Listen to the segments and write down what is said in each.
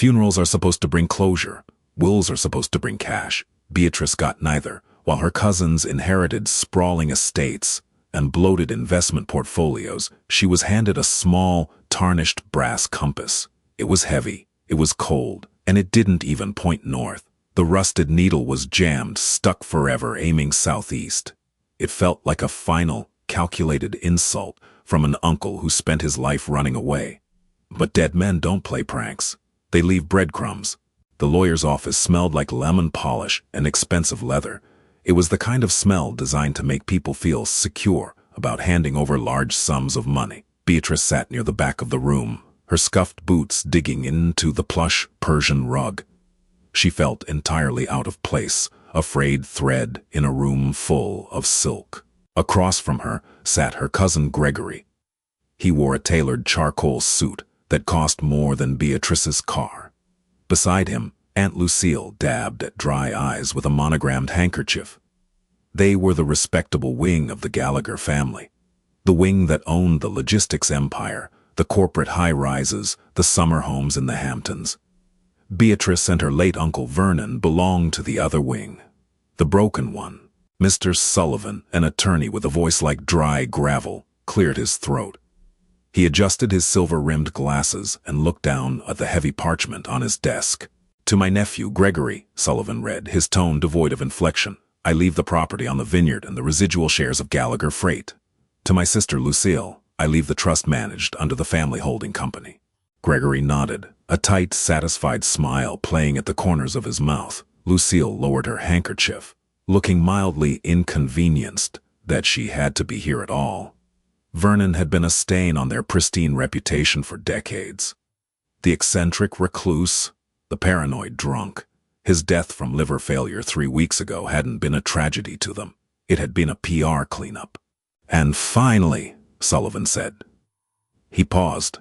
Funerals are supposed to bring closure. Wills are supposed to bring cash. Beatrice got neither, while her cousins inherited sprawling estates and bloated investment portfolios. She was handed a small, tarnished brass compass. It was heavy, it was cold, and it didn't even point north. The rusted needle was jammed, stuck forever, aiming southeast. It felt like a final, calculated insult from an uncle who spent his life running away. But dead men don't play pranks. They leave breadcrumbs. The lawyer's office smelled like lemon polish and expensive leather. It was the kind of smell designed to make people feel secure about handing over large sums of money. Beatrice sat near the back of the room, her scuffed boots digging into the plush Persian rug. She felt entirely out of place, a frayed thread in a room full of silk. Across from her sat her cousin Gregory. He wore a tailored charcoal suit that cost more than Beatrice's car. Beside him, Aunt Lucille dabbed at dry eyes with a monogrammed handkerchief. They were the respectable wing of the Gallagher family, the wing that owned the logistics empire, the corporate high-rises, the summer homes in the Hamptons. Beatrice and her late Uncle Vernon belonged to the other wing, the broken one. Mr. Sullivan, an attorney with a voice like dry gravel, cleared his throat. He adjusted his silver-rimmed glasses and looked down at the heavy parchment on his desk. "To my nephew, Gregory," Sullivan read, his tone devoid of inflection, "I leave the property on the vineyard and the residual shares of Gallagher Freight. To my sister, Lucille, I leave the trust managed under the family holding company." Gregory nodded, a tight, satisfied smile playing at the corners of his mouth. Lucille lowered her handkerchief, looking mildly inconvenienced that she had to be here at all. Vernon had been a stain on their pristine reputation for decades. The eccentric recluse, the paranoid drunk. His death from liver failure 3 weeks ago hadn't been a tragedy to them. It had been a PR cleanup. "And finally," Sullivan said. He paused.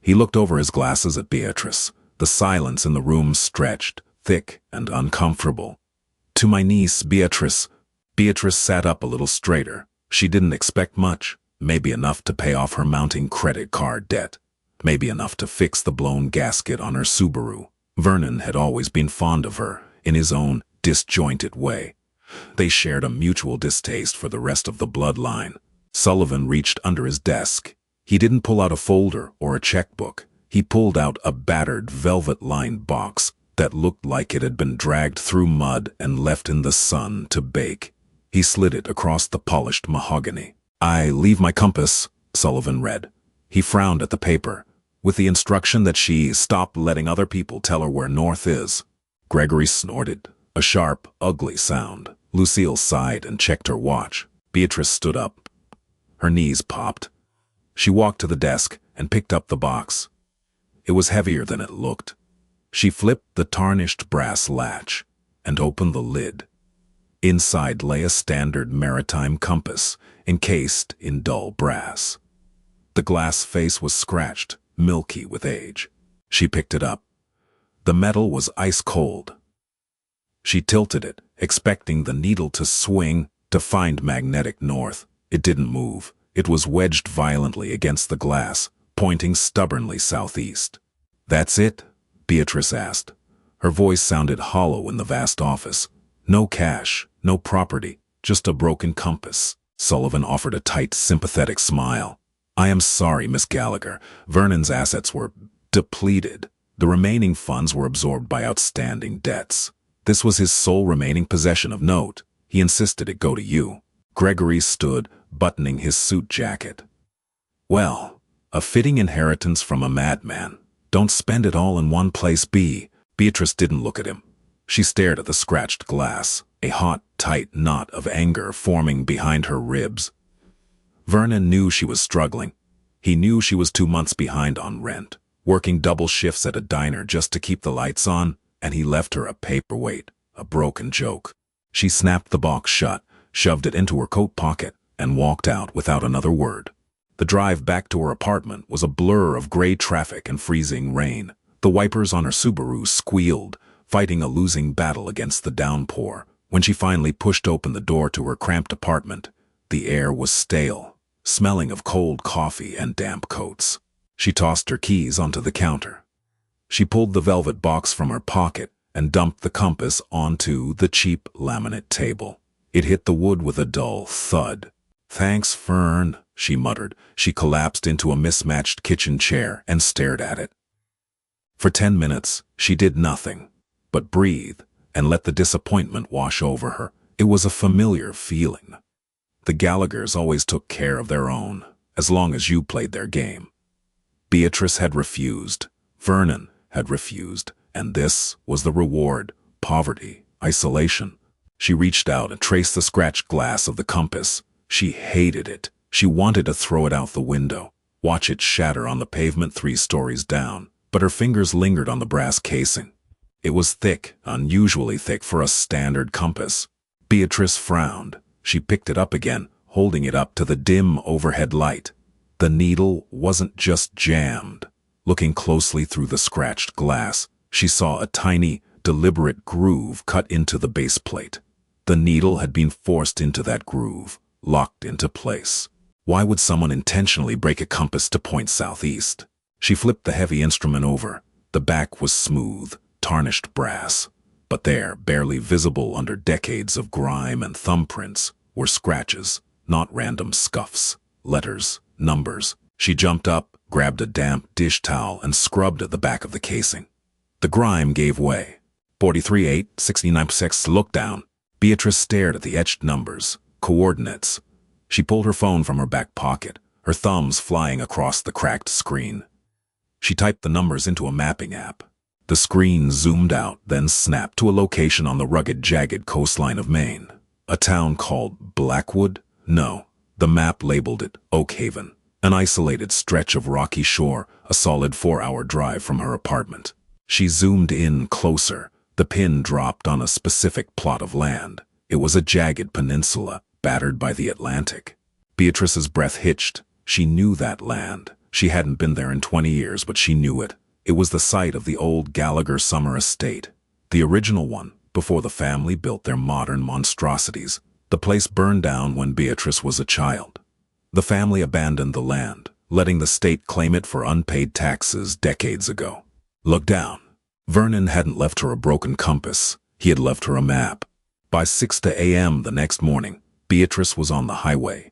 He looked over his glasses at Beatrice. The silence in the room stretched, thick and uncomfortable. "To my niece, Beatrice." Beatrice sat up a little straighter. She didn't expect much. Maybe enough to pay off her mounting credit card debt. Maybe enough to fix the blown gasket on her Subaru. Vernon had always been fond of her, in his own disjointed way. They shared a mutual distaste for the rest of the bloodline. Sullivan reached under his desk. He didn't pull out a folder or a checkbook. He pulled out a battered, velvet-lined box that looked like it had been dragged through mud and left in the sun to bake. He slid it across the polished mahogany. "I leave my compass," Sullivan read. He frowned at the paper, with the instruction that she stop letting other people tell her where north is. Gregory snorted, a sharp, ugly sound. Lucille sighed and checked her watch. Beatrice stood up. Her knees popped. She walked to the desk and picked up the box. It was heavier than it looked. She flipped the tarnished brass latch and opened the lid. Inside lay a standard maritime compass, encased in dull brass. The glass face was scratched, milky with age. She picked it up. The metal was ice cold. She tilted it, expecting the needle to swing, to find magnetic north. It didn't move. It was wedged violently against the glass, pointing stubbornly southeast. "That's it?" Beatrice asked. Her voice sounded hollow in the vast office. "No cash, no property, just a broken compass." Sullivan offered a tight, sympathetic smile. "I am sorry, Miss Gallagher. Vernon's assets were depleted. The remaining funds were absorbed by outstanding debts. This was his sole remaining possession of note. He insisted it go to you." Gregory stood, buttoning his suit jacket. "Well, a fitting inheritance from a madman. Don't spend it all in one place, Beatrice didn't look at him. She stared at the scratched glass, a hot, tight knot of anger forming behind her ribs. Vernon knew she was struggling. He knew she was 2 months behind on rent, working double shifts at a diner just to keep the lights on, and he left her a paperweight, a broken joke. She snapped the box shut, shoved it into her coat pocket, and walked out without another word. The drive back to her apartment was a blur of gray traffic and freezing rain. The wipers on her Subaru squealed, fighting a losing battle against the downpour. When she finally pushed open the door to her cramped apartment, the air was stale, smelling of cold coffee and damp coats. She tossed her keys onto the counter. She pulled the velvet box from her pocket and dumped the compass onto the cheap laminate table. It hit the wood with a dull thud. "Thanks, Fern," she muttered. She collapsed into a mismatched kitchen chair and stared at it. For 10 minutes, she did nothing but breathe and let the disappointment wash over her. It was a familiar feeling. The Gallaghers always took care of their own, as long as you played their game. Beatrice had refused. Vernon had refused. And this was the reward: poverty, isolation. She reached out and traced the scratched glass of the compass. She hated it. She wanted to throw it out the window, watch it shatter on the pavement 3 stories down. But her fingers lingered on the brass casing. It was thick, unusually thick for a standard compass. Beatrice frowned. She picked it up again, holding it up to the dim overhead light. The needle wasn't just jammed. Looking closely through the scratched glass, she saw a tiny, deliberate groove cut into the base plate. The needle had been forced into that groove, locked into place. Why would someone intentionally break a compass to point southeast? She flipped the heavy instrument over. The back was smooth, tarnished brass. But there, barely visible under decades of grime and thumbprints, were scratches, not random scuffs. Letters, numbers. She jumped up, grabbed a damp dish towel, and scrubbed at the back of the casing. The grime gave way. 43-8, 69-6, look down. Beatrice stared at the etched numbers, coordinates. She pulled her phone from her back pocket, her thumbs flying across the cracked screen. She typed the numbers into a mapping app. The screen zoomed out, then snapped to a location on the rugged, jagged coastline of Maine. A town called Blackwood? No, the map labeled it Oakhaven, an isolated stretch of rocky shore, a solid 4-hour drive from her apartment. She zoomed in closer. The pin dropped on a specific plot of land. It was a jagged peninsula, battered by the Atlantic. Beatrice's breath hitched. She knew that land. She hadn't been there in 20 years, but she knew it. It was the site of the old Gallagher summer estate, the original one, before the family built their modern monstrosities. The place burned down when Beatrice was a child. The family abandoned the land, letting the state claim it for unpaid taxes decades ago. Look down. Vernon hadn't left her a broken compass. He had left her a map. By 6 a.m. the next morning, Beatrice was on the highway.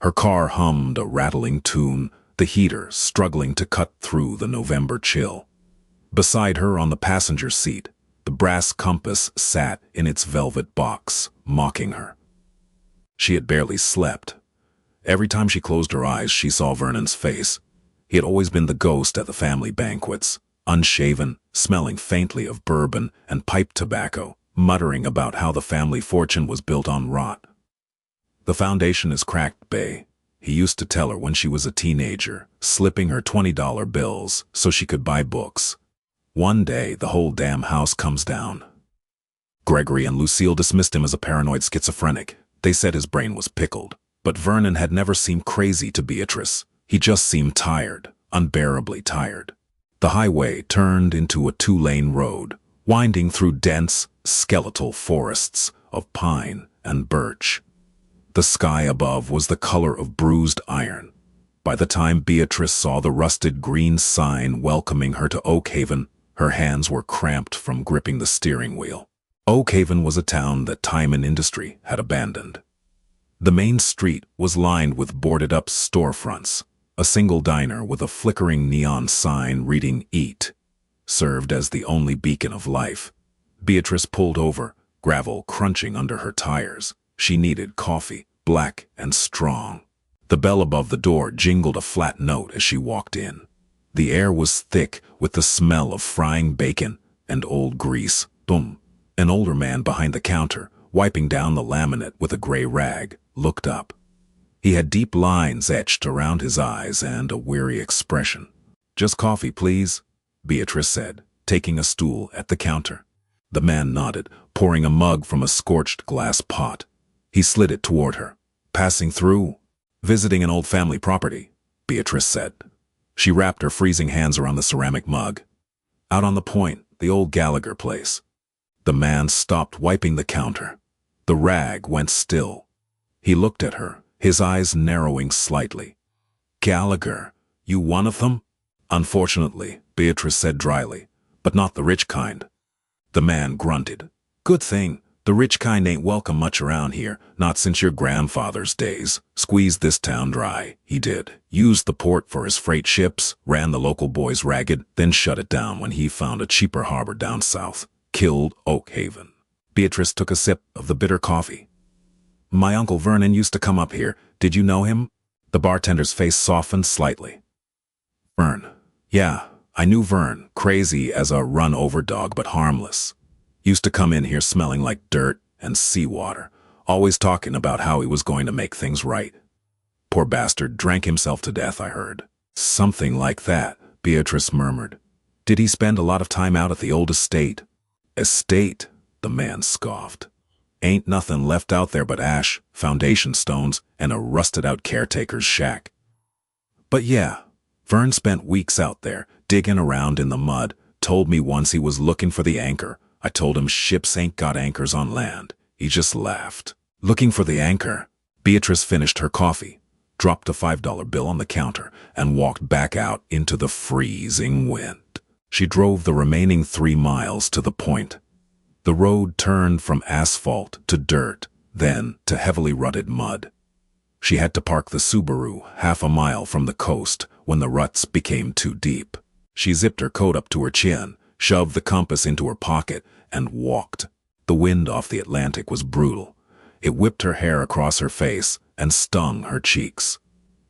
Her car hummed a rattling tune, the heater struggling to cut through the November chill. Beside her on the passenger seat, the brass compass sat in its velvet box, mocking her. She had barely slept. Every time she closed her eyes, she saw Vernon's face. He had always been the ghost at the family banquets, unshaven, smelling faintly of bourbon and pipe tobacco, muttering about how the family fortune was built on rot. "The foundation is cracked, Bae," he used to tell her when she was a teenager, slipping her $20 bills so she could buy books. "One day, the whole damn house comes down." Gregory and Lucille dismissed him as a paranoid schizophrenic. They said his brain was pickled. But Vernon had never seemed crazy to Beatrice. He just seemed tired, unbearably tired. The highway turned into a 2-lane road, winding through dense, skeletal forests of pine and birch. The sky above was the color of bruised iron. By the time Beatrice saw the rusted green sign welcoming her to Oakhaven, her hands were cramped from gripping the steering wheel. Oakhaven was a town that time and industry had abandoned. The main street was lined with boarded-up storefronts. A single diner with a flickering neon sign reading "Eat" served as the only beacon of life. Beatrice pulled over, gravel crunching under her tires. She needed coffee, black and strong. The bell above the door jingled a flat note as she walked in. The air was thick with the smell of frying bacon and old grease. Boom. An older man behind the counter, wiping down the laminate with a gray rag, looked up. He had deep lines etched around his eyes and a weary expression. "Just coffee, please," Beatrice said, taking a stool at the counter. The man nodded, pouring a mug from a scorched glass pot. He slid it toward her. "Passing through?" "Visiting an old family property," Beatrice said. She wrapped her freezing hands around the ceramic mug. "Out on the point, the old Gallagher place." The man stopped wiping the counter. The rag went still. He looked at her, his eyes narrowing slightly. "Gallagher, you one of them?" "Unfortunately," Beatrice said dryly, "but not the rich kind." The man grunted. "Good thing. The rich kind ain't welcome much around here, not since your grandfather's days. Squeezed this town dry, he did. Used the port for his freight ships, ran the local boys ragged, then shut it down when he found a cheaper harbor down south. Killed Oakhaven." Beatrice took a sip of the bitter coffee. "My Uncle Vernon used to come up here. Did you know him?" The bartender's face softened slightly. "Vern. Yeah, I knew Vern. Crazy as a run-over dog, but harmless. Used to come in here smelling like dirt and seawater, always talking about how he was going to make things right. Poor bastard drank himself to death, I heard." "Something like that," Beatrice murmured. "Did he spend a lot of time out at the old estate?" "Estate?" the man scoffed. "Ain't nothing left out there but ash, foundation stones, and a rusted-out caretaker's shack." "But yeah, Vern spent weeks out there, digging around in the mud. Told me once he was looking for the anchor. I told him ships ain't got anchors on land. He just laughed." "Looking for the anchor?" Beatrice finished her coffee, dropped a $5 bill on the counter, and walked back out into the freezing wind. She drove the remaining 3 miles to the point. The road turned from asphalt to dirt, then to heavily rutted mud. She had to park the Subaru half a mile from the coast when the ruts became too deep. She zipped her coat up to her chin, shoved the compass into her pocket, and walked. The wind off the Atlantic was brutal. It whipped her hair across her face and stung her cheeks.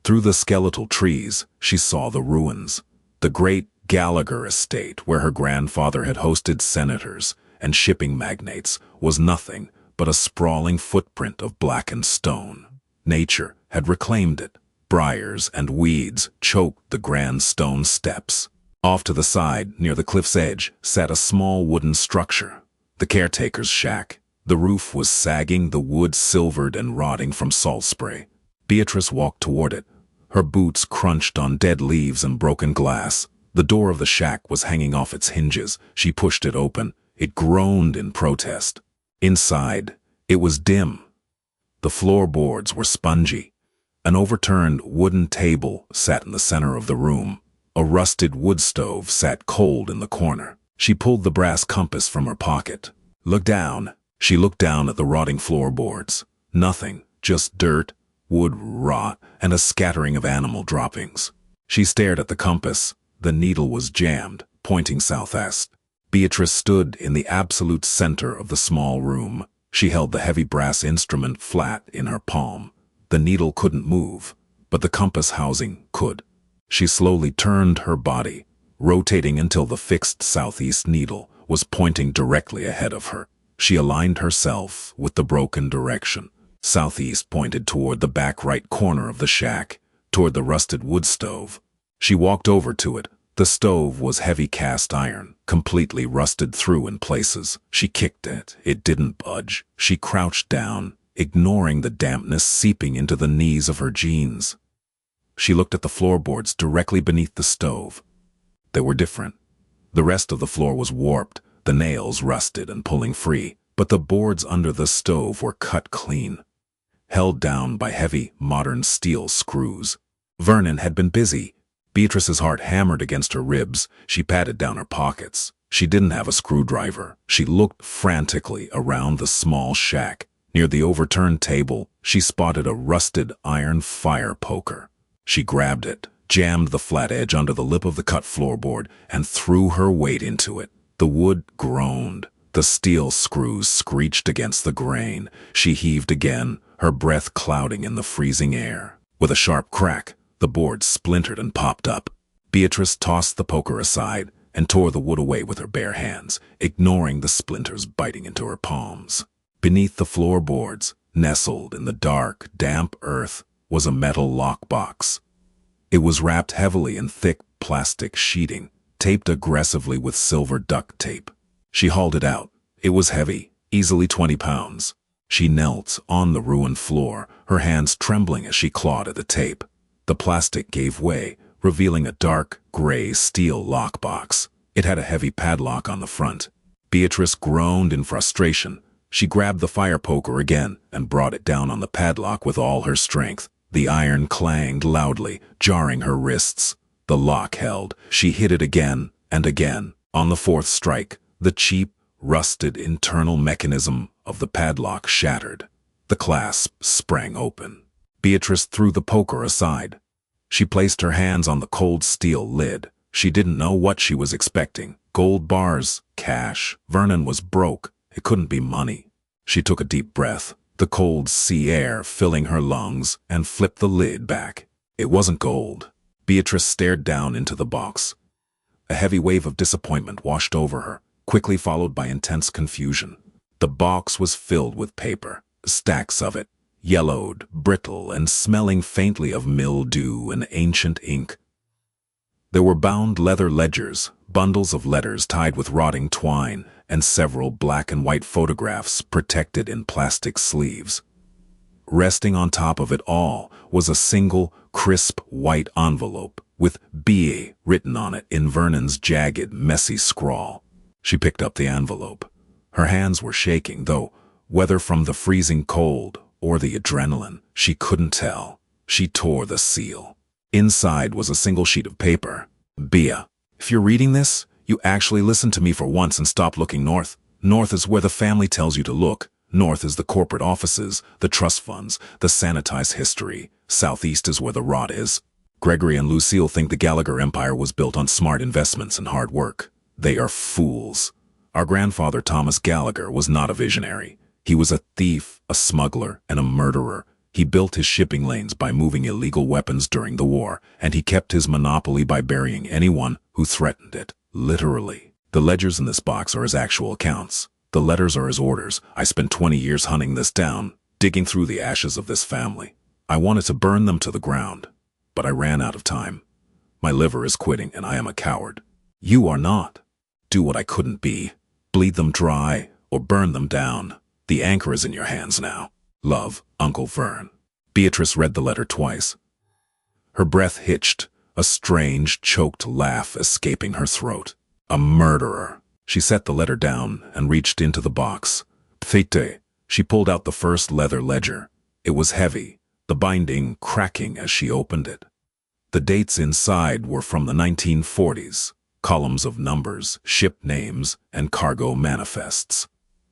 Through the skeletal trees, she saw the ruins. The great Gallagher estate, where her grandfather had hosted senators and shipping magnates, was nothing but a sprawling footprint of blackened stone. Nature had reclaimed it. Briars and weeds choked the grand stone steps. Off to the side, near the cliff's edge, sat a small wooden structure, the caretaker's shack. The roof was sagging, the wood silvered and rotting from salt spray. Beatrice walked toward it. Her boots crunched on dead leaves and broken glass. The door of the shack was hanging off its hinges. She pushed it open. It groaned in protest. Inside, it was dim. The floorboards were spongy. An overturned wooden table sat in the center of the room. A rusted wood stove sat cold in the corner. She pulled the brass compass from her pocket. "Look down." She looked down at the rotting floorboards. Nothing, just dirt, wood rot, and a scattering of animal droppings. She stared at the compass. The needle was jammed, pointing southeast. Beatrice stood in the absolute center of the small room. She held the heavy brass instrument flat in her palm. The needle couldn't move, but the compass housing could. She slowly turned her body, rotating until the fixed southeast needle was pointing directly ahead of her. She aligned herself with the broken direction. Southeast pointed toward the back right corner of the shack, toward the rusted wood stove. She walked over to it. The stove was heavy cast iron, completely rusted through in places. She kicked it. It didn't budge. She crouched down, ignoring the dampness seeping into the knees of her jeans. She looked at the floorboards directly beneath the stove. They were different. The rest of the floor was warped, the nails rusted and pulling free, but the boards under the stove were cut clean, held down by heavy, modern steel screws. Vernon had been busy. Beatrice's heart hammered against her ribs. She patted down her pockets. She didn't have a screwdriver. She looked frantically around the small shack. Near the overturned table, she spotted a rusted iron fire poker. She grabbed it, jammed the flat edge under the lip of the cut floorboard, and threw her weight into it. The wood groaned. The steel screws screeched against the grain. She heaved again, her breath clouding in the freezing air. With a sharp crack, the board splintered and popped up. Beatrice tossed the poker aside and tore the wood away with her bare hands, ignoring the splinters biting into her palms. Beneath the floorboards, nestled in the dark, damp earth, was a metal lockbox. It was wrapped heavily in thick plastic sheeting, taped aggressively with silver duct tape. She hauled it out. It was heavy, easily 20 pounds. She knelt on the ruined floor, her hands trembling as she clawed at the tape. The plastic gave way, revealing a dark, gray steel lockbox. It had a heavy padlock on the front. Beatrice groaned in frustration. She grabbed the fire poker again and brought it down on the padlock with all her strength. The iron clanged loudly, jarring her wrists. The lock held. She hit it again, And again, on the fourth strike, the cheap, rusted internal mechanism of the padlock shattered. The clasp sprang open. Beatrice threw the poker aside. She placed her hands on the cold steel lid. She didn't know what she was expecting. Gold bars, cash. Vernon was broke. It couldn't be money. She took a deep breath, the cold sea air filling her lungs, and flipped the lid back. It wasn't gold. Beatrice stared down into the box. A heavy wave of disappointment washed over her, quickly followed by intense confusion. The box was filled with paper, stacks of it, yellowed, brittle, and smelling faintly of mildew and ancient ink. There were bound leather ledgers, bundles of letters tied with rotting twine, and several black and white photographs protected in plastic sleeves. Resting on top of it all was a single, crisp white envelope with B.A. written on it in Vernon's jagged, messy scrawl. She picked up the envelope. Her hands were shaking, though, whether from the freezing cold or the adrenaline, she couldn't tell. She tore the seal. Inside was a single sheet of paper. Bea, if you're reading this, you actually listen to me for once and stop looking north. North is where the family tells you to look. North is the corporate offices, the trust funds, the sanitized history. Southeast is where the rot is. Gregory and Lucille think the Gallagher empire was built on smart investments and hard work. They are fools. Our grandfather Thomas Gallagher was not a visionary. He was a thief, a smuggler, and a murderer. He built his shipping lanes by moving illegal weapons during the war, and he kept his monopoly by burying anyone who threatened it. Literally. The ledgers in this box are his actual accounts. The letters are his orders. I spent 20 years hunting this down, digging through the ashes of this family. I wanted to burn them to the ground, but I ran out of time. My liver is quitting, and I am a coward. You are not. Do what I couldn't be. Bleed them dry, or burn them down. The anchor is in your hands now. Love, Uncle Vern. Beatrice read the letter twice. Her breath hitched, a strange, choked laugh escaping her throat. A murderer. She set the letter down and reached into the box. Fete. She pulled out the first leather ledger. It was heavy, the binding cracking as she opened it. The dates inside were from the 1940s, columns of numbers, ship names, and cargo manifests.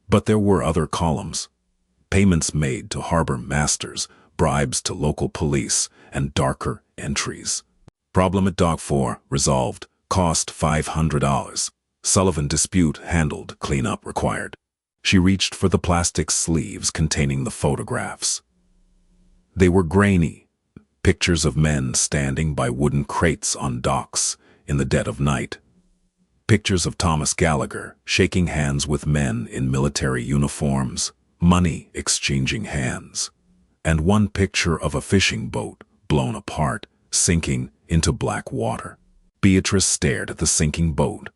But there were other columns. Payments made to harbor masters, bribes to local police, and darker entries. Problem at Dock 4, resolved. Cost $500. Sullivan dispute handled, cleanup required. She reached for the plastic sleeves containing the photographs. They were grainy, pictures of men standing by wooden crates on docks in the dead of night. Pictures of Thomas Gallagher shaking hands with men in military uniforms, money exchanging hands. And one picture of a fishing boat blown apart, sinking into black water. Beatrice stared at the sinking boat.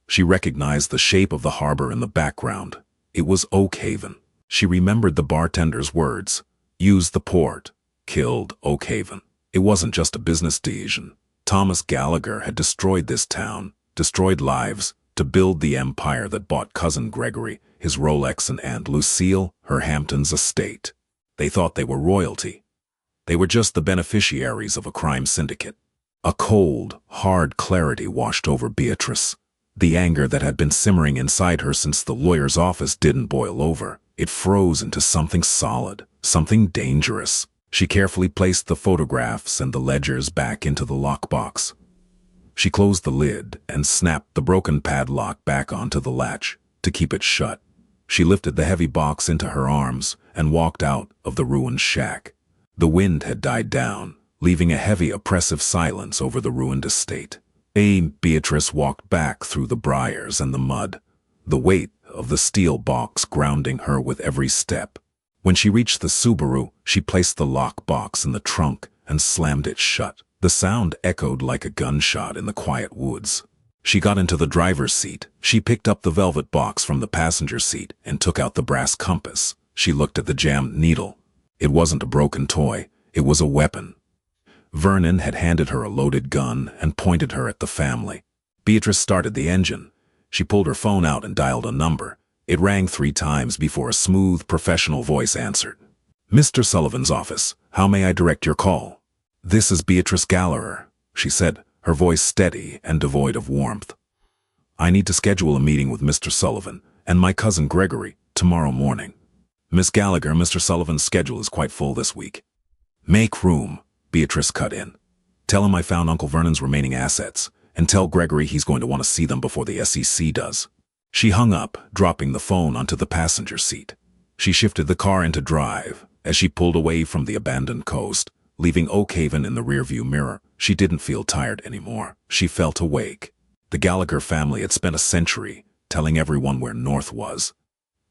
She recognized the shape of the harbor in the background. It was Oakhaven. She remembered the bartender's words. Use the port. Killed Oakhaven. It wasn't just a business decision. Thomas Gallagher had destroyed this town, destroyed lives, to build the empire that bought cousin Gregory, his Rolex, and Aunt Lucille, her Hamptons estate. They thought they were royalty. They were just the beneficiaries of a crime syndicate. A cold, hard clarity washed over Beatrice. The anger that had been simmering inside her since the lawyer's office didn't boil over. It froze into something solid, something dangerous. She carefully placed the photographs and the ledgers back into the lockbox. She closed the lid and snapped the broken padlock back onto the latch to keep it shut. She lifted the heavy box into her arms and walked out of the ruined shack. The wind had died down, leaving a heavy, oppressive silence over the ruined estate. Beatrice walked back through the briars and the mud, the weight of the steel box grounding her with every step. When she reached the Subaru, she placed the lockbox in the trunk and slammed it shut. The sound echoed like a gunshot in the quiet woods. She got into the driver's seat. She picked up the velvet box from the passenger seat and took out the brass compass. She looked at the jammed needle. It wasn't a broken toy. It was a weapon. Vernon had handed her a loaded gun and pointed her at the family. Beatrice started the engine. She pulled her phone out and dialed a number. It rang 3 times before a smooth, professional voice answered. Mr. Sullivan's office. How may I direct your call? This is Beatrice Gallagher, she said, her voice steady and devoid of warmth. I need to schedule a meeting with Mr. Sullivan and my cousin Gregory tomorrow morning. Miss Gallagher, Mr. Sullivan's schedule is quite full this week. Make room, Beatrice cut in. Tell him I found Uncle Vernon's remaining assets, and tell Gregory he's going to want to see them before the SEC does. She hung up, dropping the phone onto the passenger seat. She shifted the car into drive. As she pulled away from the abandoned coast, leaving Oakhaven in the rearview mirror, she didn't feel tired anymore. She felt awake. The Gallagher family had spent a century telling everyone where north was.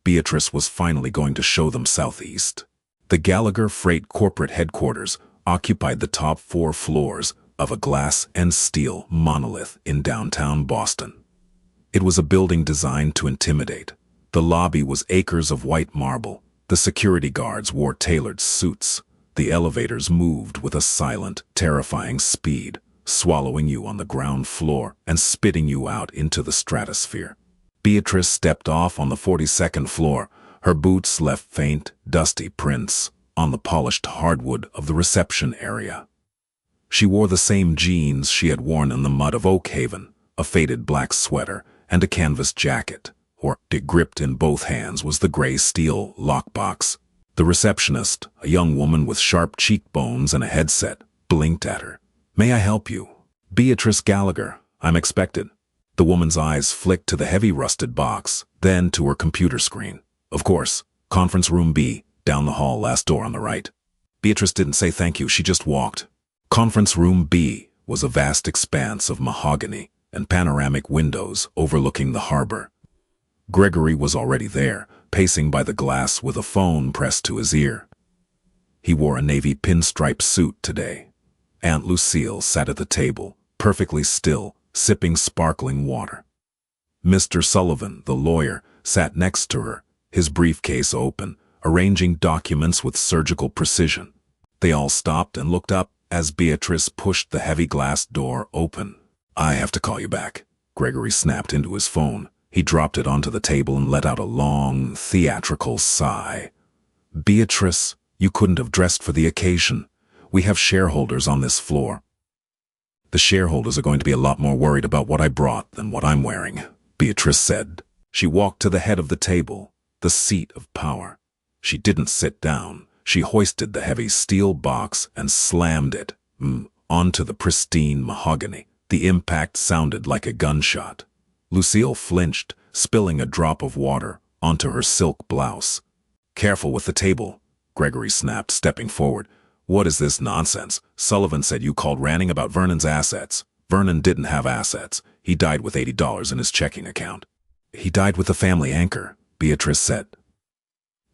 Beatrice was finally going to show them southeast. The Gallagher Freight corporate headquarters occupied the top 4 floors of a glass and steel monolith in downtown Boston. It was a building designed to intimidate. The lobby was acres of white marble. The security guards wore tailored suits. The elevators moved with a silent, terrifying speed, swallowing you on the ground floor and spitting you out into the stratosphere. Beatrice stepped off on the 42nd floor. Her boots left faint, dusty prints on the polished hardwood of the reception area. She wore the same jeans she had worn in the mud of Oakhaven, a faded black sweater and a canvas jacket. Gripped in both hands was the gray steel lockbox. The receptionist, a young woman with sharp cheekbones and a headset, blinked at her. "May I help you?" "Beatrice Gallagher, I'm expected." The woman's eyes flicked to the heavy rusted box, then to her computer screen. "Of course, conference room B, down the hall, last door on the right." Beatrice didn't say thank you, she just walked. Conference room B was a vast expanse of mahogany and panoramic windows overlooking the harbor. Gregory was already there, pacing by the glass with a phone pressed to his ear. He wore a navy pinstripe suit today. Aunt Lucille sat at the table, perfectly still, sipping sparkling water. Mr. Sullivan, the lawyer, sat next to her, his briefcase open, arranging documents with surgical precision. They all stopped and looked up as Beatrice pushed the heavy glass door open. "I have to call you back," Gregory snapped into his phone. He dropped it onto the table and let out a long, theatrical sigh. "Beatrice, you couldn't have dressed for the occasion. We have shareholders on this floor." "The shareholders are going to be a lot more worried about what I brought than what I'm wearing," Beatrice said. She walked to the head of the table, the seat of power. She didn't sit down. She hoisted the heavy steel box and slammed it onto the pristine mahogany. The impact sounded like a gunshot. Lucille flinched, spilling a drop of water onto her silk blouse. "Careful with the table," Gregory snapped, stepping forward. "What is this nonsense? Sullivan said you called ranting about Vernon's assets. Vernon didn't have assets. He died with $80 in his checking account." "He died with the family anchor," Beatrice said.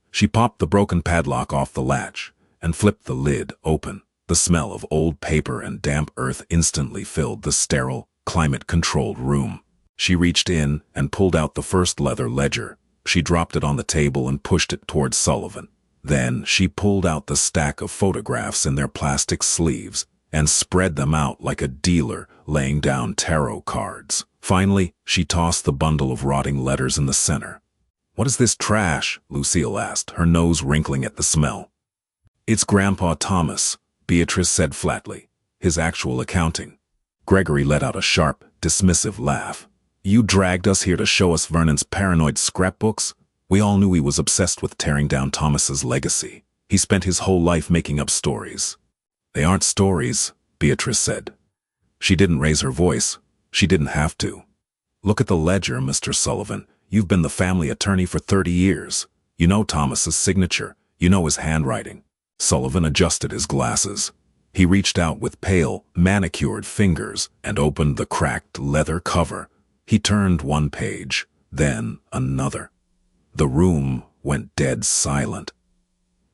She popped the broken padlock off the latch and flipped the lid open. The smell of old paper and damp earth instantly filled the sterile, climate-controlled room. She reached in and pulled out the first leather ledger. She dropped it on the table and pushed it towards Sullivan. Then she pulled out the stack of photographs in their plastic sleeves and spread them out like a dealer laying down tarot cards. Finally, she tossed the bundle of rotting letters in the center. "What is this trash?" Lucille asked, her nose wrinkling at the smell. "It's Grandpa Thomas," Beatrice said flatly. "His actual accounting." Gregory let out a sharp, dismissive laugh. "You dragged us here to show us Vernon's paranoid scrapbooks? We all knew he was obsessed with tearing down Thomas's legacy. He spent his whole life making up stories." "They aren't stories," Beatrice said. She didn't raise her voice. She didn't have to. "Look at the ledger, Mr. Sullivan. You've been the family attorney for 30 years. You know Thomas's signature. You know his handwriting." Sullivan adjusted his glasses. He reached out with pale, manicured fingers and opened the cracked leather cover. He turned one page, then another. The room went dead silent.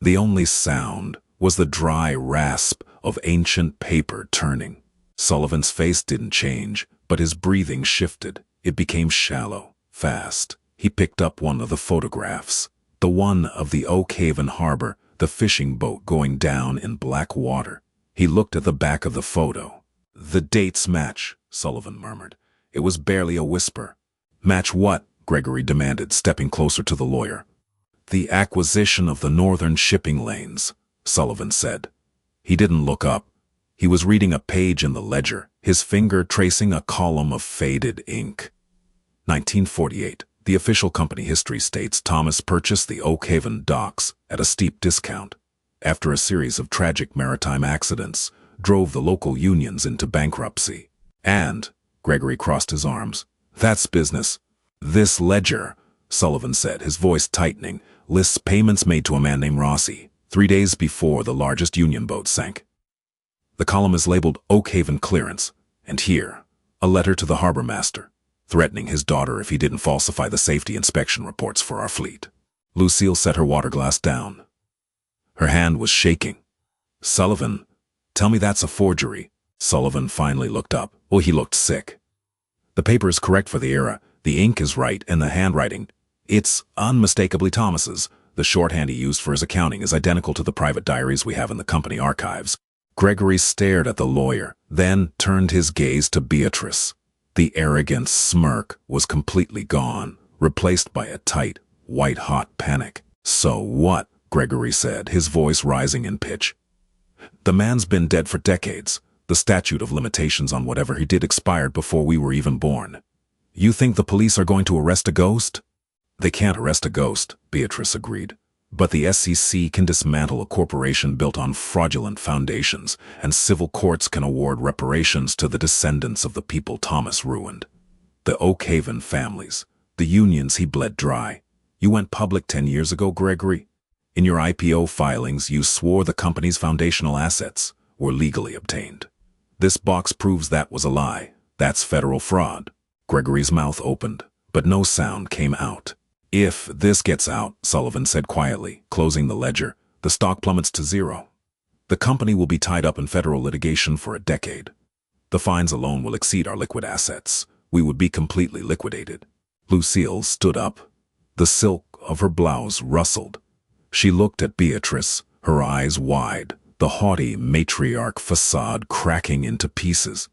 The only sound was the dry rasp of ancient paper turning. Sullivan's face didn't change, but his breathing shifted. It became shallow, fast. He picked up one of the photographs, the one of the Oakhaven harbor, the fishing boat going down in black water. He looked at the back of the photo. "The dates match," Sullivan murmured. It was barely a whisper. "Match what?" Gregory demanded, stepping closer to the lawyer. "The acquisition of the northern shipping lanes," Sullivan said. He didn't look up. He was reading a page in the ledger, his finger tracing a column of faded ink. 1948. The official company history states Thomas purchased the Oakhaven docks at a steep discount. After a series of tragic maritime accidents, drove the local unions into bankruptcy. And, Gregory crossed his arms, that's business. This ledger, Sullivan said, his voice tightening, lists payments made to a man named Rossi, 3 days before the largest union boat sank. The column is labeled Oakhaven Clearance, and here, a letter to the harbor master, threatening his daughter if he didn't falsify the safety inspection reports for our fleet. Lucille set her water glass down. Her hand was shaking. Sullivan, tell me that's a forgery. Sullivan finally looked up. Well, he looked sick. The paper is correct for the era. The ink is right, and the handwriting, it's unmistakably Thomas's. The shorthand he used for his accounting is identical to the private diaries we have in the company archives. Gregory stared at the lawyer, then turned his gaze to Beatrice. The arrogant smirk was completely gone, replaced by a tight, white-hot panic. So what? Gregory said, his voice rising in pitch. The man's been dead for decades. The statute of limitations on whatever he did expired before we were even born. You think the police are going to arrest a ghost? They can't arrest a ghost, Beatrice agreed. But the SEC can dismantle a corporation built on fraudulent foundations, and civil courts can award reparations to the descendants of the people Thomas ruined. The Oakhaven families, the unions he bled dry. You went public 10 years ago, Gregory. In your IPO filings, you swore the company's foundational assets were legally obtained. This box proves that was a lie. That's federal fraud. Gregory's mouth opened, but no sound came out. If this gets out, Sullivan said quietly, closing the ledger, the stock plummets to zero. The company will be tied up in federal litigation for a decade. The fines alone will exceed our liquid assets. We would be completely liquidated. Lucille stood up. The silk of her blouse rustled. She looked at Beatrice, her eyes wide, the haughty matriarch facade cracking into pieces.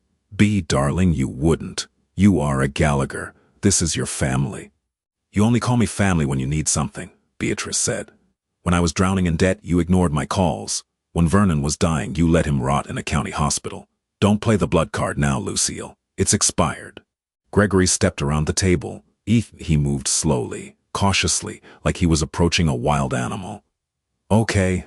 Darling, you wouldn't. You are a Gallagher. This is your family. You only call me family when you need something, Beatrice said. When I was drowning in debt, you ignored my calls. When Vernon was dying, you let him rot in a county hospital. Don't play the blood card now, Lucille. It's expired. Gregory stepped around the table. He moved slowly, cautiously, like he was approaching a wild animal. Okay,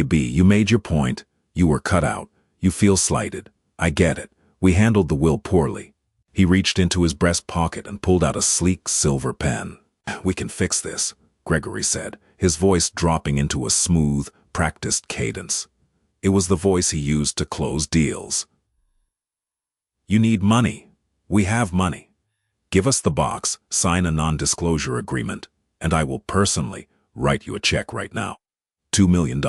B, you made your point. You were cut out. You feel slighted. I get it. We handled the will poorly. He reached into his breast pocket and pulled out a sleek silver pen. We can fix this, Gregory said, his voice dropping into a smooth, practiced cadence. It was the voice he used to close deals. You need money. We have money. Give us the box, sign a non-disclosure agreement, and I will personally write you a check right now. $2 million,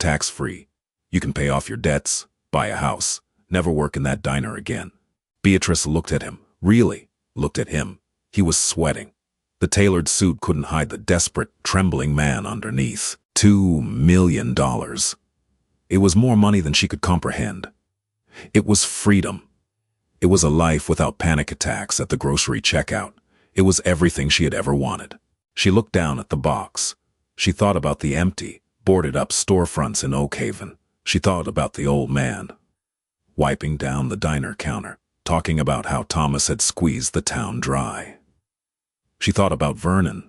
tax-free. You can pay off your debts, buy a house, never work in that diner again. Beatrice looked at him, really looked at him. He was sweating. The tailored suit couldn't hide the desperate, trembling man underneath. $2 million. It was more money than she could comprehend. It was freedom. It was a life without panic attacks at the grocery checkout. It was everything she had ever wanted. She looked down at the box. She thought about the empty, boarded-up storefronts in Oakhaven. She thought about the old man, wiping down the diner counter, talking about how Thomas had squeezed the town dry. She thought about Vernon,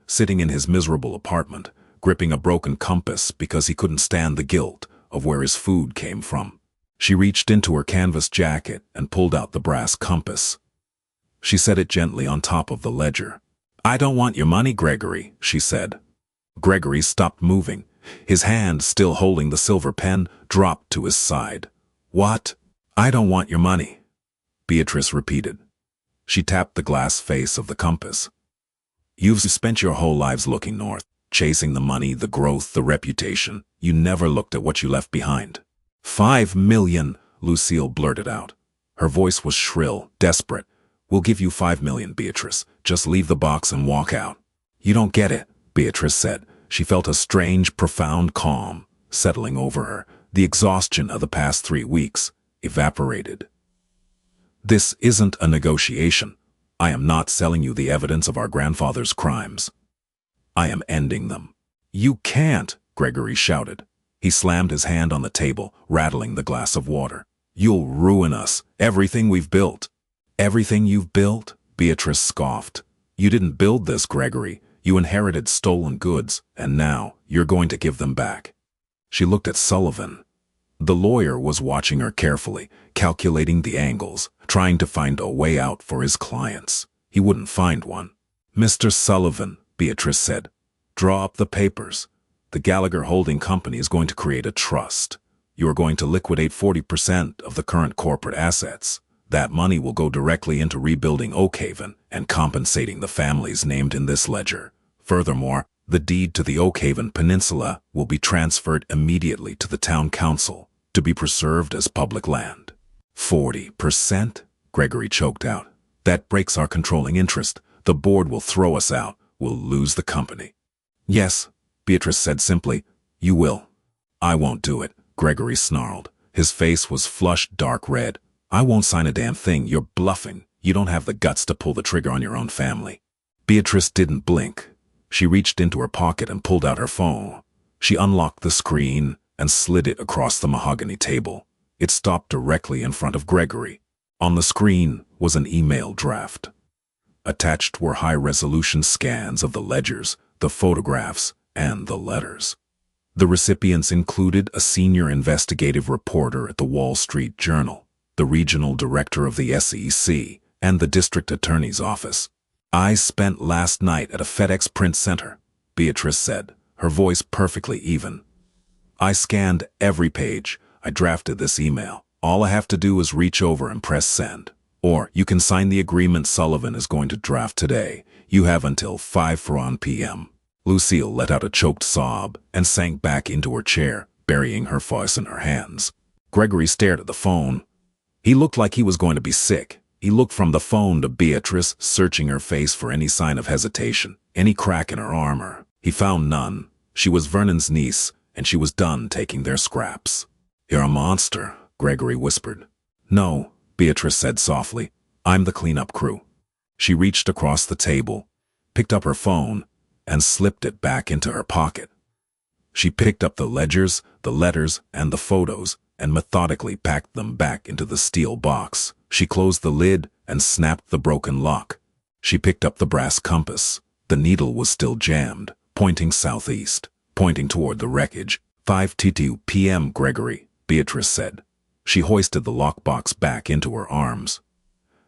sitting in his miserable apartment, gripping a broken compass because he couldn't stand the guilt of where his food came from. She reached into her canvas jacket and pulled out the brass compass. She set it gently on top of the ledger. I don't want your money, Gregory, she said. Gregory stopped moving. His hand, still holding the silver pen, dropped to his side. What? I don't want your money, Beatrice repeated. She tapped the glass face of the compass. You've spent your whole lives looking north, chasing the money, the growth, the reputation. You never looked at what you left behind. $5 million, Lucille blurted out. Her voice was shrill, desperate. We'll give you $5 million, Beatrice. Just leave the box and walk out. You don't get it, Beatrice said. She felt a strange, profound calm settling over her. The exhaustion of the past 3 weeks evaporated. This isn't a negotiation. I am not selling you the evidence of our grandfather's crimes. I am ending them. You can't, Gregory shouted. He slammed his hand on the table, rattling the glass of water. You'll ruin us, everything we've built. Everything you've built? Beatrice scoffed. You didn't build this, Gregory. You inherited stolen goods, and now you're going to give them back. She looked at Sullivan. The lawyer was watching her carefully, calculating the angles, trying to find a way out for his clients. He wouldn't find one. Mr. Sullivan, Beatrice said, draw up the papers. The Gallagher Holding Company is going to create a trust. You are going to liquidate 40% of the current corporate assets. That money will go directly into rebuilding Oakhaven and compensating the families named in this ledger. Furthermore, the deed to the Oakhaven Peninsula will be transferred immediately to the town council to be preserved as public land. 40%? Gregory choked out. That breaks our controlling interest. The board will throw us out. We'll lose the company. Yes, Beatrice said simply. You will. I won't do it, Gregory snarled. His face was flushed dark red. I won't sign a damn thing. You're bluffing. You don't have the guts to pull the trigger on your own family. Beatrice didn't blink. She reached into her pocket and pulled out her phone. She unlocked the screen and slid it across the mahogany table. It stopped directly in front of Gregory. On the screen was an email draft. Attached were high-resolution scans of the ledgers, the photographs, and the letters. The recipients included a senior investigative reporter at the Wall Street Journal, the regional director of the SEC, and the district attorney's office. I spent last night at a FedEx print center, Beatrice said, her voice perfectly even. I scanned every page. I drafted this email. All I have to do is reach over and press send. Or you can sign the agreement Sullivan is going to draft today. You have until 5:01 p.m. Lucille let out a choked sob and sank back into her chair, burying her face in her hands. Gregory stared at the phone. He looked like he was going to be sick. He looked from the phone to Beatrice, searching her face for any sign of hesitation, any crack in her armor. He found none. She was Vernon's niece, and she was done taking their scraps. You're a monster, Gregory whispered. No, Beatrice said softly. I'm the cleanup crew. She reached across the table, picked up her phone, and slipped it back into her pocket. She picked up the ledgers, the letters, and the photos, and methodically packed them back into the steel box. She closed the lid and snapped the broken lock. She picked up the brass compass. The needle was still jammed, pointing southeast, pointing toward the wreckage. 5:22 p.m., Gregory, Beatrice said. She hoisted the lockbox back into her arms.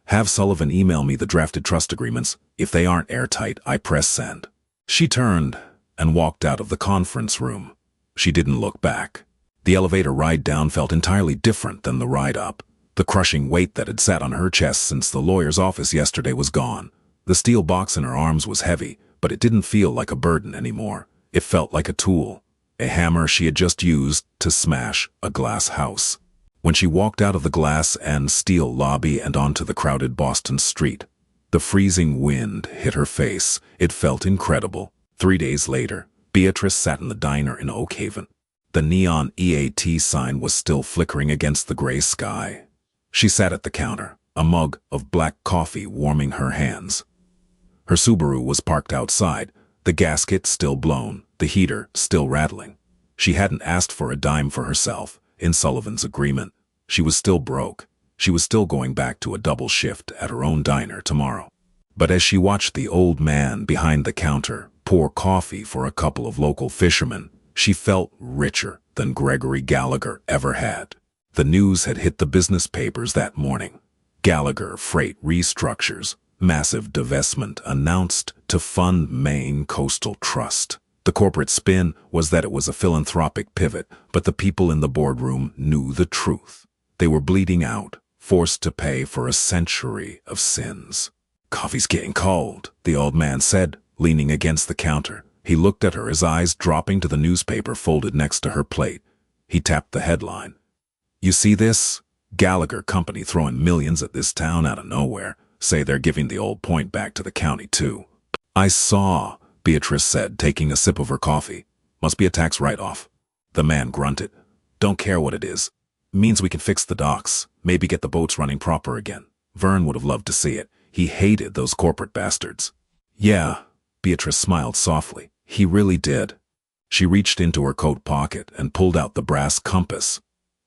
Have Sullivan email me the drafted trust agreements. If they aren't airtight, I press send. She turned and walked out of the conference room. She didn't look back. The elevator ride down felt entirely different than the ride up. The crushing weight that had sat on her chest since the lawyer's office yesterday was gone. The steel box in her arms was heavy, but it didn't feel like a burden anymore. It felt like a tool, a hammer she had just used to smash a glass house. When she walked out of the glass and steel lobby and onto the crowded Boston street, the freezing wind hit her face. It felt incredible. 3 days later, Beatrice sat in the diner in Oakhaven. The neon EAT sign was still flickering against the gray sky. She sat at the counter, a mug of black coffee warming her hands. Her Subaru was parked outside, the gasket still blown, the heater still rattling. She hadn't asked for a dime for herself in Sullivan's agreement. She was still broke. She was still going back to a double shift at her own diner tomorrow. But as she watched the old man behind the counter pour coffee for a couple of local fishermen, she felt richer than Gregory Gallagher ever had. The news had hit the business papers that morning. Gallagher Freight restructures, massive divestment announced to fund Maine Coastal Trust. The corporate spin was that it was a philanthropic pivot, but the people in the boardroom knew the truth. They were bleeding out, forced to pay for a century of sins. Coffee's getting cold, the old man said, leaning against the counter. He looked at her, his eyes dropping to the newspaper folded next to her plate. He tapped the headline. You see this? Gallagher Company throwing millions at this town out of nowhere. Say they're giving the old point back to the county, too. I saw, Beatrice said, taking a sip of her coffee. Must be a tax write-off. The man grunted. Don't care what it is. Means we can fix the docks, maybe get the boats running proper again. Vern would have loved to see it. He hated those corporate bastards. Yeah, Beatrice smiled softly. He really did. She reached into her coat pocket and pulled out the brass compass.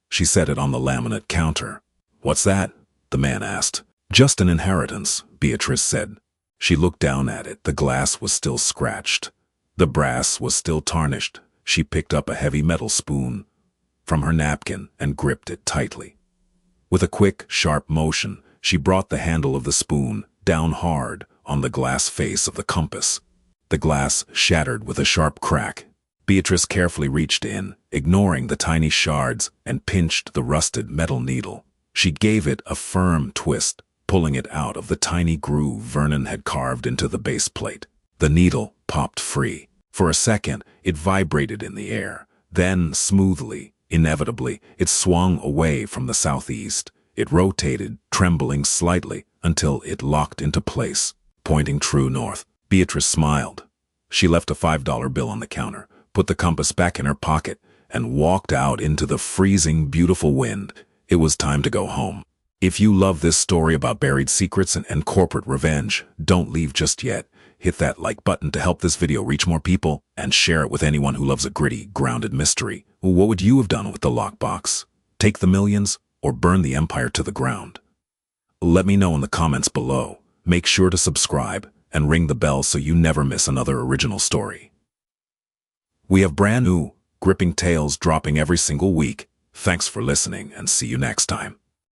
She set it on the laminate counter. What's that? The man asked. Just an inheritance, Beatrice said. She looked down at it. The glass was still scratched. The brass was still tarnished. She picked up a heavy metal spoon from her napkin and gripped it tightly. With a quick, sharp motion, she brought the handle of the spoon down hard on the glass face of the compass. The glass shattered with a sharp crack. Beatrice carefully reached in, ignoring the tiny shards, and pinched the rusted metal needle. She gave it a firm twist, pulling it out of the tiny groove Vernon had carved into the base plate. The needle popped free. For a second, it vibrated in the air. Then, smoothly, inevitably, it swung away from the southeast. It rotated, trembling slightly, until it locked into place, pointing true north. Beatrice smiled. She left a $5 bill on the counter, put the compass back in her pocket, and walked out into the freezing, beautiful wind. It was time to go home. If you love this story about buried secrets and corporate revenge, don't leave just yet. Hit that like button to help this video reach more people, and share it with anyone who loves a gritty, grounded mystery. What would you have done with the lockbox? Take the millions, or burn the empire to the ground? Let me know in the comments below. Make sure to subscribe and ring the bell so you never miss another original story. We have brand new, gripping tales dropping every single week. Thanks for listening, and see you next time.